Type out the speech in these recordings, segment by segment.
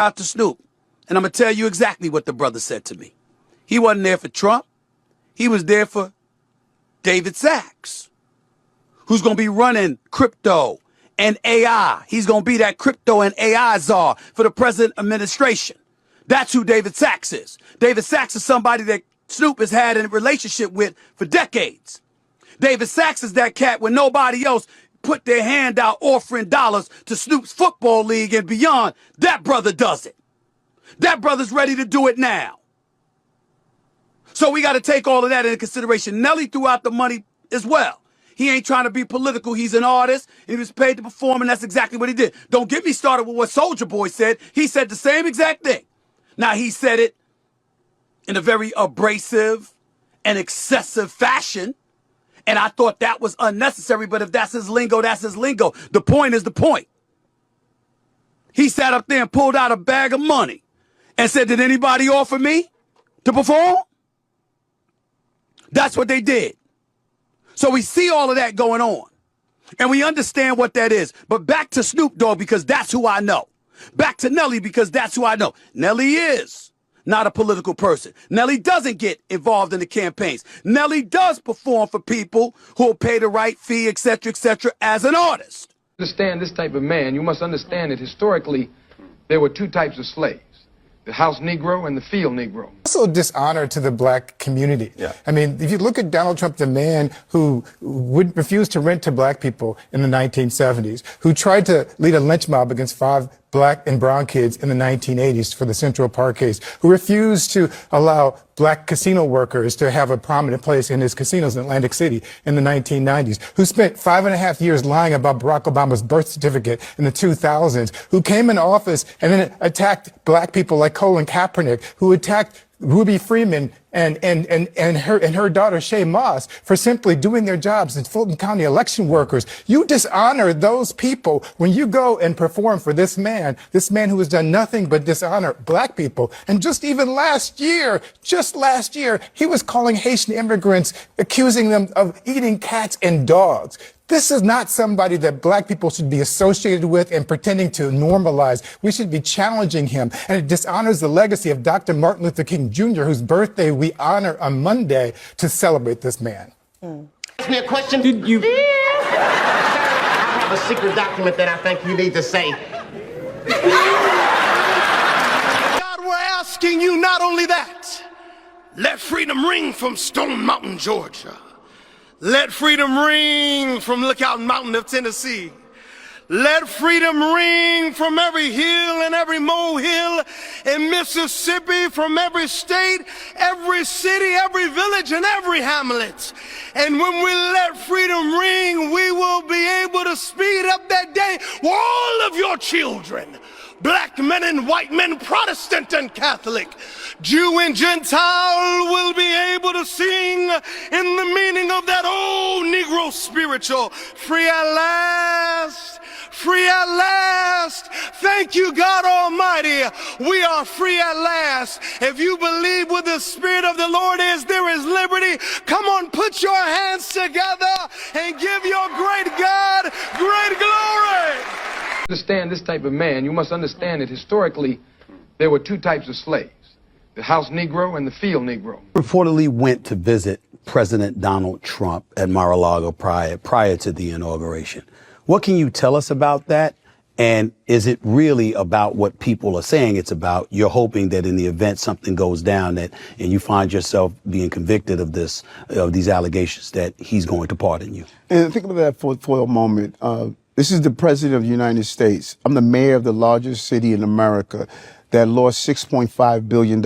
Out to Snoop, and I'm going to tell you exactly what the brother said to me. He wasn't there for Trump. He was there for David Sachs, who's going to be running crypto and AI. He's going to be that crypto and AI czar for the present administration. That's who David Sachs is. David Sachs is somebody that Snoop has had a relationship with for decades. David Sachs is that cat when nobody else put their hand out offering dollars to Snoop's football league and beyond. That brother does it. That brother's ready to do it now. So we got to take all of that into consideration. Nelly threw out the money as well. He ain't trying to be political. He's an artist. And he was paid to perform, and that's exactly what he did. Don't get me started with what Soulja Boy said. He said the same exact thing. Now, he said it in a very abrasive and excessive fashion. And I thought that was unnecessary, but if that's his lingo, that's his lingo. The point is the point. He sat up there and pulled out a bag of money and said, did anybody offer me to perform? That's what they did. So we see all of that going on. And we understand what that is. But back to Snoop Dogg, because that's who I know. Back to Nelly, because that's who I know. Nelly is not a political person. Nelly doesn't get involved in the campaigns. Nelly does perform for people who will pay the right fee, etc., as an artist. Understand this type of man, you must understand that historically there were two types of slaves. The house Negro and the field Negro. Also dishonor to the black community. Yeah. I mean, if you look at Donald Trump, the man who would refuse to rent to black people in the 1970s, who tried to lead a lynch mob against 5 black and brown kids in the 1980s for the Central Park case, who refused to allow black casino workers to have a prominent place in his casinos in Atlantic City in the 1990s, who spent 5.5 years lying about Barack Obama's birth certificate in the 2000s, who came into office and then attacked black people like Colin Kaepernick, who attacked Ruby Freeman and her daughter Shay Moss for simply doing their jobs as Fulton County election workers. You dishonor those people when you go and perform for this man who has done nothing but dishonor black people. And just last year, he was calling Haitian immigrants, accusing them of eating cats and dogs. This is not somebody that black people should be associated with and pretending to normalize. We should be challenging him. And it dishonors the legacy of Dr. Martin Luther King Jr., whose birthday we honor on Monday, to celebrate this man. Ask me a question. Did you? I have a secret document that I think you need to say. God, we're asking you not only that. Let freedom ring from Stone Mountain, Georgia. Let freedom ring from Lookout Mountain of Tennessee. Let freedom ring from every hill and every molehill in Mississippi, from every state, every city, every village, and every hamlet. And when we let freedom ring, we will be able to speed up that day where all of your children, black men and white men, Protestant and Catholic, Jew and Gentile, will be able to sing in the meaning of that old Negro spiritual. Free at last, free at last. Thank you, God Almighty. We are free at last. If you believe where the Spirit of the Lord is, there is liberty. Come on, put your hands together and give your great God great glory. Understand this type of man, you must understand that historically there were two types of slaves. The house Negro and the field Negro. Reportedly went to visit President Donald Trump at Mar-a-Lago prior to the inauguration. What can you tell us about that? And is it really about what people are saying it's about? You're hoping that in the event something goes down and you find yourself being convicted of these allegations, that he's going to pardon you. And think about that for a moment. This is the President of the United States. I'm the mayor of the largest city in America that lost $6.5 billion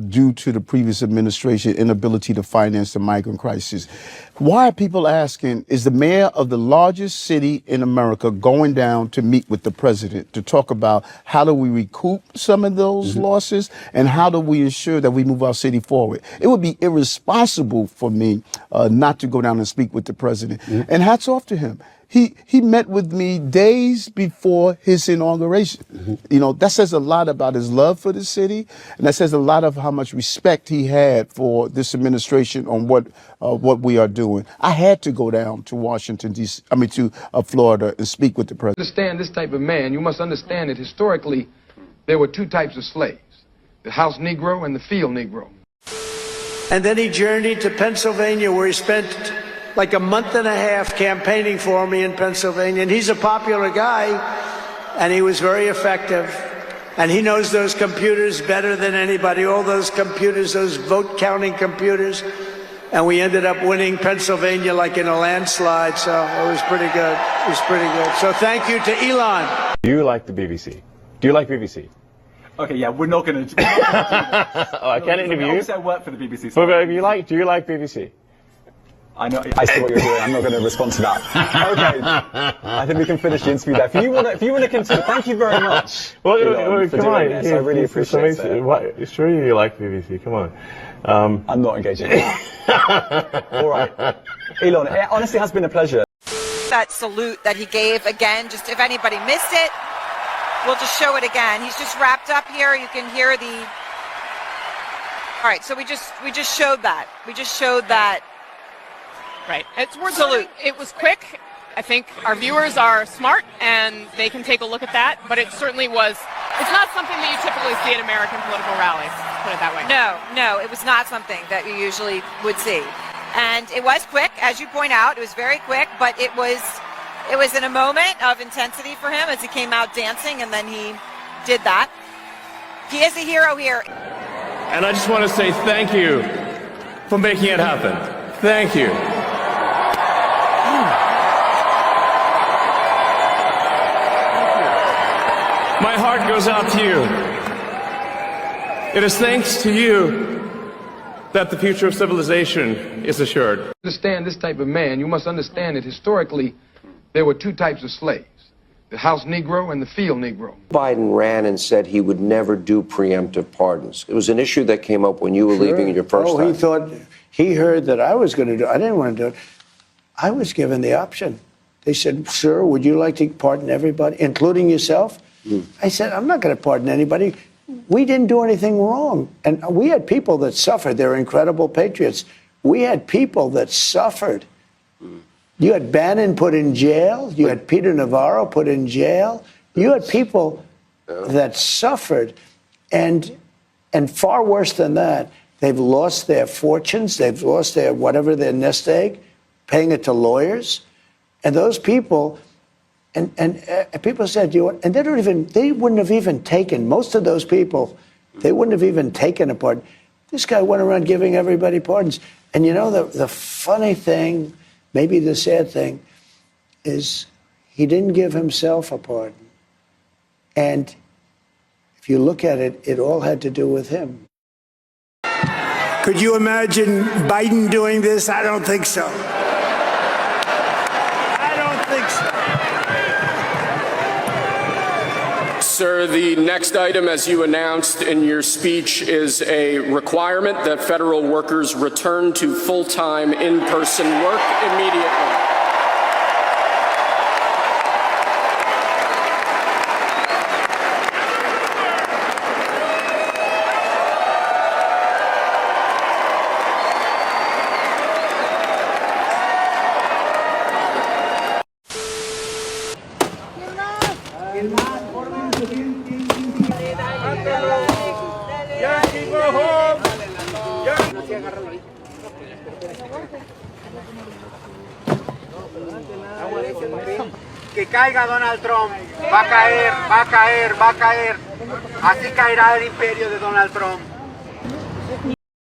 due to the previous administration's inability to finance the migrant crisis. Why are people asking, is the mayor of the largest city in America going down to meet with the president to talk about how do we recoup some of those losses and how do we ensure that we move our city forward? It would be irresponsible for me not to go down and speak with the president. And hats off to him. He met with me days before his inauguration. You know, that says a lot about his love for the city, and that says a lot of how much respect he had for this administration on what we are doing. I had to go down to Washington, D.C., to Florida and speak with the president. Understand this type of man, you must understand that historically there were two types of slaves, the house Negro and the field Negro. And then he journeyed to Pennsylvania, where he spent like a month and a half campaigning for me in Pennsylvania. And he's a popular guy, and he was very effective. And he knows those computers better than anybody, all those computers, those vote counting computers. And we ended up winning Pennsylvania like in a landslide, so it was pretty good. It was pretty good. So thank you to Elon. Do you like the BBC? Do you like BBC? Okay, yeah, we're not going to. Oh, I can't interview you. Obviously, I work for the BBC. So But do you like BBC? I know. I see what you're doing. I'm not going to respond to that. Okay, I think we can finish the interview there. If you want to continue, thank you very much. Well, For doing this. I really appreciate it. Sure, you like BBC. Come on. I'm not engaging. All right, Elon. It honestly has been a pleasure. That salute that he gave again. Just if anybody missed it, we'll just show it again. He's just wrapped up here. You can hear the. All right, so we just showed that. We just showed that. Right. It's worth Salute. It was quick. I think our viewers are smart and they can take a look at that. But it certainly was. It's not something that you typically see at American political rallies. Put it that way. No, it was not something that you usually would see. And it was quick, as you point out. It was very quick, but it was in a moment of intensity for him as he came out dancing, and then he did that. He is a hero here. And I just want to say thank you for making it happen. Thank you. My heart goes out to you. It is thanks to you that the future of civilization is assured. To understand this type of man, you must understand that historically there were two types of slaves, the house Negro and the field Negro. Biden ran and said he would never do preemptive pardons. It was an issue that came up when you were leaving your first time. He thought, he heard that I was going to do it. I didn't want to do it. I was given the option. They said, sir, would you like to pardon everybody, including yourself? I said, I'm not going to pardon anybody. We didn't do anything wrong. And we had people that suffered. They're incredible patriots. We had people that suffered. You had Bannon put in jail. You had Peter Navarro put in jail. You had people that suffered. And far worse than that, they've lost their fortunes. They've lost their nest egg, paying it to lawyers. And those people... And people said, and they wouldn't have even taken, most of those people, they wouldn't have even taken a pardon. This guy went around giving everybody pardons. And you know, the funny thing, maybe the sad thing, is he didn't give himself a pardon. And if you look at it, it all had to do with him. Could you imagine Biden doing this? I don't think so. I don't think so. Sir, the next item, as you announced in your speech, is a requirement that federal workers return to full-time in-person work immediately. Que caiga Donald Trump, va a caer, va a caer, va a caer. Así caerá el imperio de Donald Trump.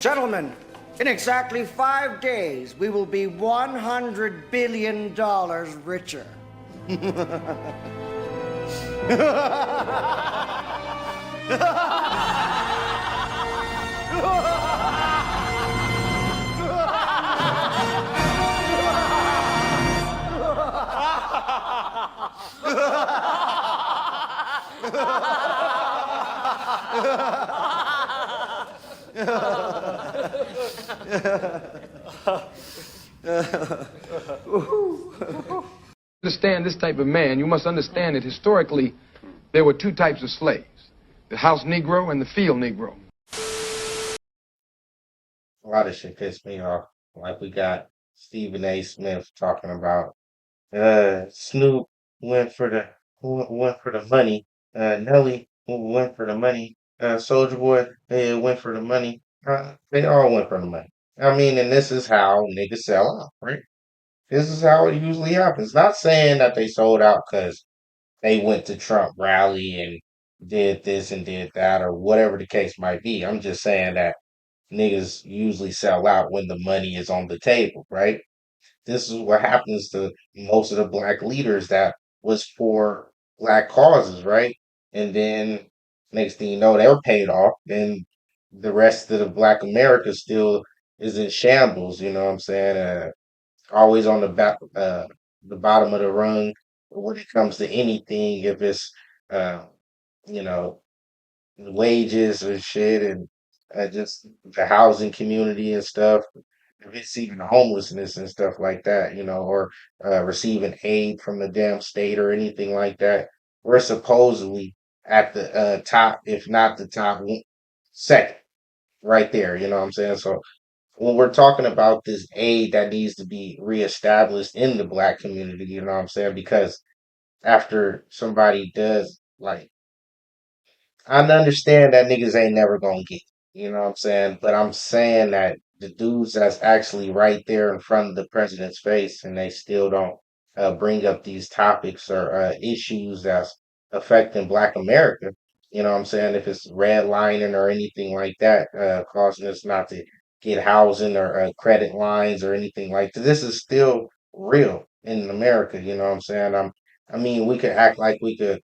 Gentlemen, in exactly 5 days, we will be $100 billion richer. Understand this type of man, you must understand that historically there were two types of slaves, the house Negro and the field Negro. A lot of shit pissed me off. Like we got Stephen A. Smith talking about Snoop went for the money. Nelly went for the money. Soldier Boy, they went for the money. They all went for the money. I mean, and this is how niggas sell out, right? This is how it usually happens. Not saying that they sold out because they went to Trump rally and did this and did that or whatever the case might be. I'm just saying that niggas usually sell out when the money is on the table, right? This is what happens to most of the black leaders that was for black causes, right? And then next thing you know, they were paid off, and the rest of the black America still is in shambles. You know what I'm saying? Always on the bottom of the rung when it comes to anything. If it's uh, you know wages or shit, and just the housing community and stuff, receiving homelessness and stuff like that, or receiving aid from the damn state or anything like that. We're supposedly at the top, if not the top second, right there. You know what I'm saying? So when we're talking about this aid that needs to be reestablished in the black community, you know what I'm saying? Because after somebody does like I understand that niggas ain't never gonna get, you know what I'm saying? But I'm saying that the dudes that's actually right there in front of the president's face and they still don't bring up these topics or issues that's affecting Black America, you know what I'm saying? If it's redlining or anything like that, causing us not to get housing or credit lines or anything like that, this is still real in America, you know what I'm saying? I mean, we could act like we could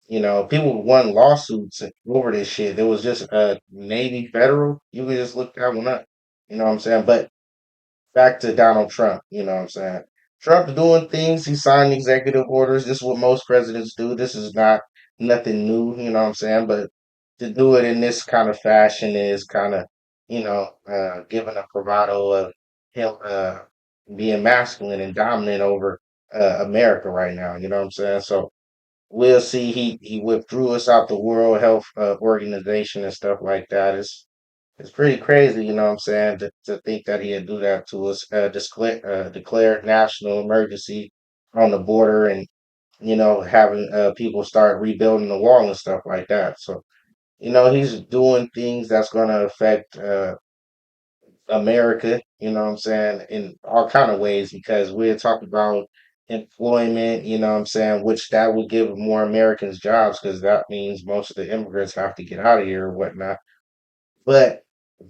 people won lawsuits over this shit. There was just Navy Federal. You can just look that one up. You know what I'm saying? But back to Donald Trump. You know what I'm saying? Trump's doing things. He signed executive orders. This is what most presidents do. This is not nothing new. You know what I'm saying? But to do it in this kind of fashion is kind of, giving a bravado of him being masculine and dominant over America right now. You know what I'm saying? So we'll see. He withdrew us out the World Health Organization and stuff like that. It's pretty crazy, you know what I'm saying, to think that he'd do that to us. Declare national emergency on the border, and having people start rebuilding the wall and stuff like that. So he's doing things that's going to affect America, you know what I'm saying, in all kind of ways, because we're talking about employment, you know what I'm saying, which that would give more Americans jobs because that means most of the immigrants have to get out of here or whatnot. But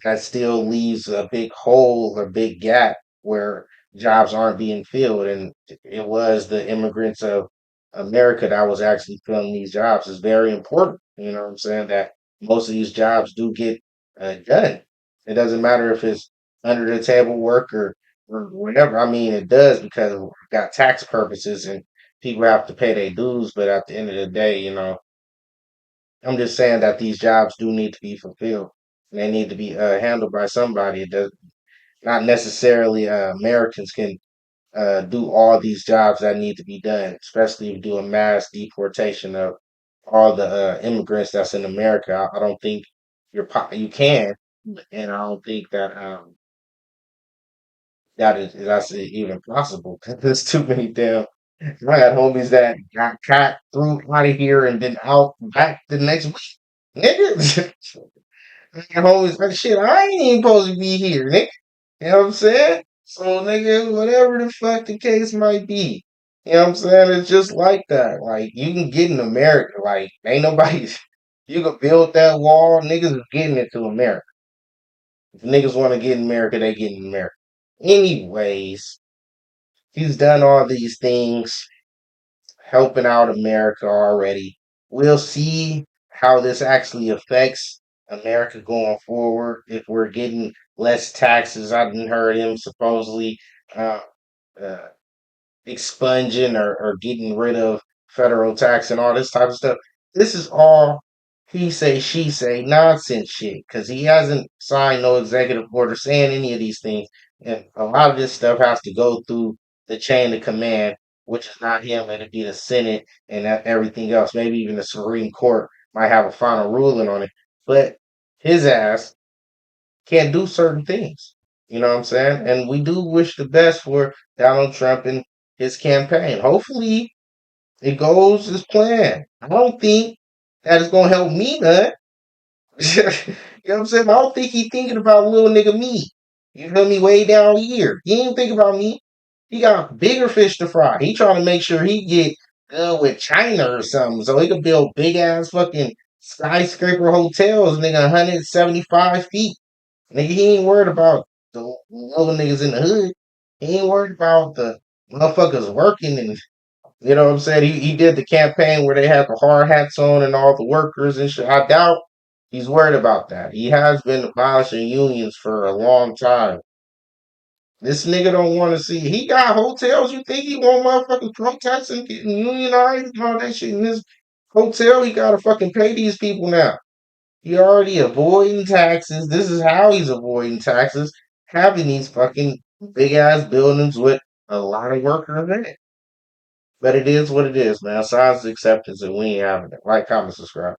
that still leaves a big hole, a big gap where jobs aren't being filled. And it was the immigrants of America that was actually filling these jobs. It's very important, you know what I'm saying, that most of these jobs do get done. It doesn't matter if it's under the table work or whatever. I mean, it does because we've got tax purposes and people have to pay their dues. But at the end of the day, I'm just saying that these jobs do need to be fulfilled. And they need to be handled by somebody. It does not necessarily Americans can do all these jobs that need to be done, especially if you do a mass deportation of all the immigrants that's in America. I don't think you can, and I don't think that that's even possible. There's too many damn. I had homies that got caught, threw out of here, and then out back the next week. Nigga, and homies like shit. I ain't even supposed to be here, nigga. You know what I'm saying? So, nigga, whatever the fuck the case might be, you know what I'm saying? It's just like that. Like, you can get in America. Like, ain't nobody, you can build that wall. Niggas is getting into America. If niggas want to get in America, they get in America. Anyways, he's done all these things, helping out America already. We'll see how this actually affects America going forward. If we're getting less taxes, I didn't heard him supposedly uh, uh, expunging or getting rid of federal tax and all this type of stuff. This is all he say, she say nonsense shit because he hasn't signed no executive order saying any of these things. And a lot of this stuff has to go through the chain of command, which is not him, it'd be the Senate and everything else. Maybe even the Supreme Court might have a final ruling on it. But his ass can't do certain things. You know what I'm saying? And we do wish the best for Donald Trump and his campaign. Hopefully it goes as planned. I don't think that is gonna help me none. You know what I'm saying? I don't think he thinking about little nigga me. You feel me? Way down here. He ain't think about me. He got bigger fish to fry. He trying to make sure he get good with China or something, so he can build big ass fucking skyscraper hotels, nigga, 175 feet. Nigga, he ain't worried about the little niggas in the hood. He ain't worried about the motherfuckers working and you know what I'm saying? He did the campaign where they had the hard hats on and all the workers and shit. I doubt he's worried about that. He has been abolishing unions for a long time. This nigga don't want to see. He got hotels. You think he want motherfucking protests and getting unionized and all that shit in his hotel? He gotta fucking pay these people now. He already avoiding taxes. This is how he's avoiding taxes. Having these fucking big ass buildings with a lot of workers in it. But it is what it is, man. Science acceptance, and we ain't having it. Like, comment, subscribe.